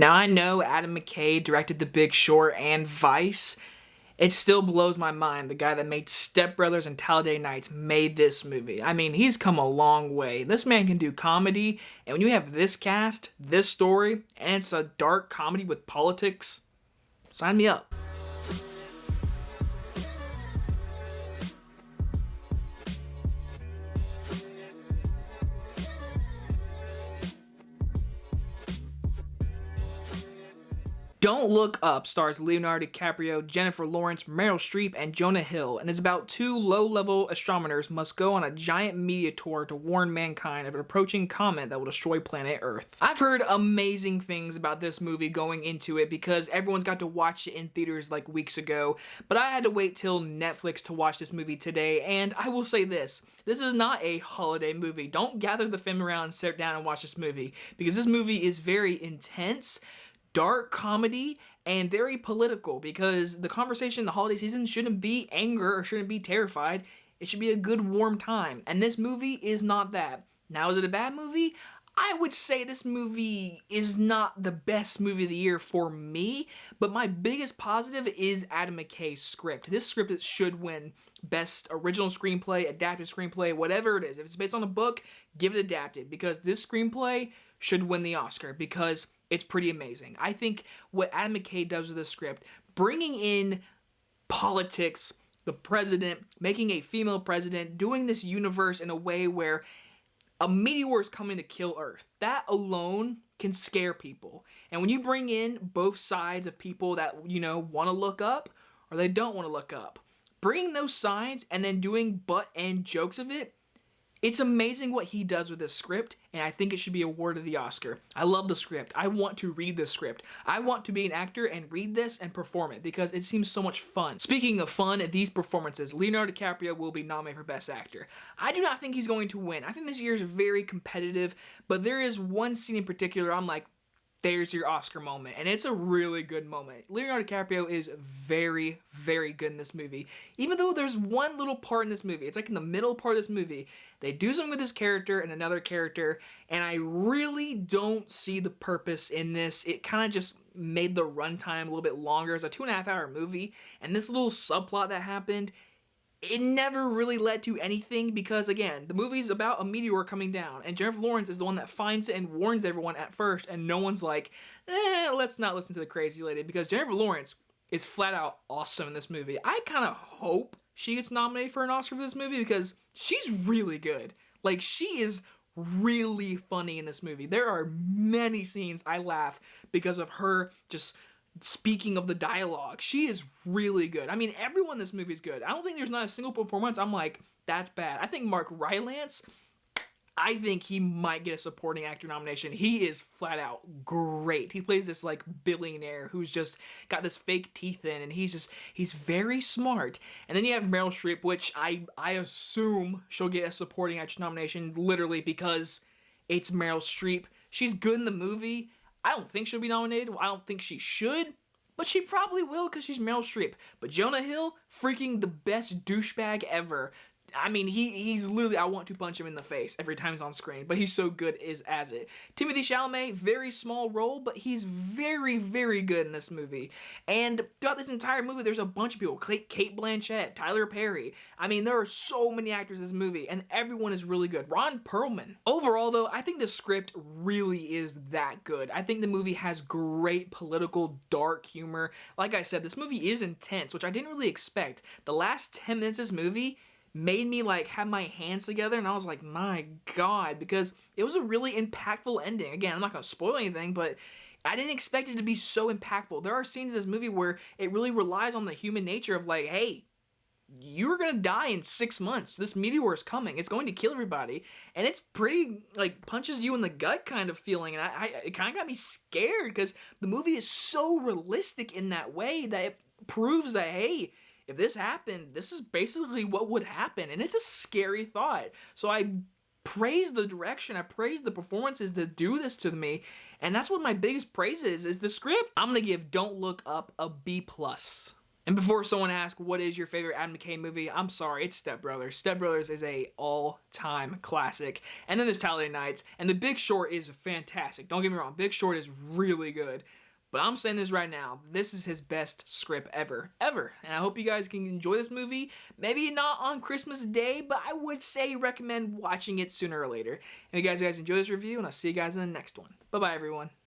Now I know Adam McKay directed The Big Short and Vice. It still blows my mind the guy that made Step Brothers and Talladega Nights made this movie. I mean, he's come a long way. This man can do comedy, and when you have this cast, this story, and it's a dark comedy with politics, sign me up. Don't Look Up stars Leonardo Dicaprio, Jennifer Lawrence, Meryl Streep, and Jonah Hill, and is about two low-level astronomers must go on a giant media tour to warn mankind of an approaching comet that will destroy planet Earth. I've heard amazing things about this movie going into it because everyone's got to watch it in theaters like weeks ago, but I had to wait till Netflix to watch this movie today, and I will say this. This is not a holiday movie. Don't gather the fam around and sit down and watch this movie, because this movie is very intense, dark comedy, and very political, because the conversation in the holiday season shouldn't be anger or shouldn't be terrified. It should be a good warm time, and this movie is not that. Now, is it a bad movie? I would say this movie is not the best movie of the year for me, but my biggest positive is Adam McKay's script. This script should win best original screenplay, adapted screenplay, whatever it is. If it's based on a book, give it adapted, because this screenplay should win the Oscar, because it's pretty amazing. I think what Adam McKay does with the script, bringing in politics, the president, making a female president, doing this universe in a way where a meteor is coming to kill Earth. That alone can scare people. And when you bring in both sides of people that, want to look up or they don't want to look up, bringing those sides and then doing butt end jokes of it, it's amazing what he does with this script, and I think it should be awarded the Oscar. I love the script. I want to read this script. I want to be an actor and read this and perform it, because it seems so much fun. Speaking of fun, these performances, Leonardo DiCaprio will be nominated for Best Actor. I do not think he's going to win. I think this year is very competitive, but there is one scene in particular I'm like, there's your Oscar moment, and it's a really good moment. Leonardo DiCaprio is very, very good in this movie. Even though there's one little part in this movie, it's like in the middle part of this movie, they do something with this character and another character, and I really don't see the purpose in this. It kind of just made the runtime a little bit longer. It's a 2.5-hour movie, and this little subplot that happened, it never really led to anything, because, again, the movie's about a meteor coming down, and Jennifer Lawrence is the one that finds it and warns everyone at first, and no one's like, let's not listen to the crazy lady, because Jennifer Lawrence is flat out awesome in this movie. I kind of hope she gets nominated for an Oscar for this movie, because she's really good. Like, she is really funny in this movie. There are many scenes I laugh because of her just speaking of the dialogue. She is really good. I mean, everyone in this movie is good. I don't think there's not a single performance I'm like, that's bad. I think Mark Rylance, I think he might get a supporting actor nomination. He is flat out great. He plays this like billionaire who's just got this fake teeth in, and he's very smart. And then you have Meryl Streep, which I assume she'll get a supporting actor nomination, literally because it's Meryl Streep. She's good in the movie. I don't think she'll be nominated. I don't think she should, but she probably will because she's Meryl Streep. But Jonah Hill, freaking the best douchebag ever. I mean, he's literally, I want to punch him in the face every time he's on screen, but he's so good as it. Timothée Chalamet, very small role, but he's very, very good in this movie. And throughout this entire movie, there's a bunch of people. Cate Blanchett, Tyler Perry. I mean, there are so many actors in this movie, and everyone is really good. Ron Perlman. Overall, though, I think the script really is that good. I think the movie has great political, dark humor. Like I said, this movie is intense, which I didn't really expect. The last 10 minutes of this movie made me like have my hands together, and I was like, my god, because it was a really impactful ending. Again, I'm not going to spoil anything, but I didn't expect it to be so impactful. There are scenes in this movie where it really relies on the human nature of like, hey, you're going to die in 6 months. This meteor is coming. It's going to kill everybody. And it's pretty, like, punches you in the gut kind of feeling. And it kind of got me scared because the movie is so realistic in that way that it proves that, hey, if this happened, this is basically what would happen. And it's a scary thought. So I praise the direction. I praise the performances to do this to me. And that's what my biggest praise is the script. I'm going to give Don't Look Up a B+. And before someone asks, what is your favorite Adam McKay movie? I'm sorry, it's Step Brothers. Step Brothers is a all-time classic. And then there's Talladega Nights, and The Big Short is fantastic. Don't get me wrong, Big Short is really good. But I'm saying this right now, this is his best script ever. Ever. And I hope you guys can enjoy this movie. Maybe not on Christmas Day, but I would say recommend watching it sooner or later. And you guys enjoy this review, and I'll see you guys in the next one. Bye-bye, everyone.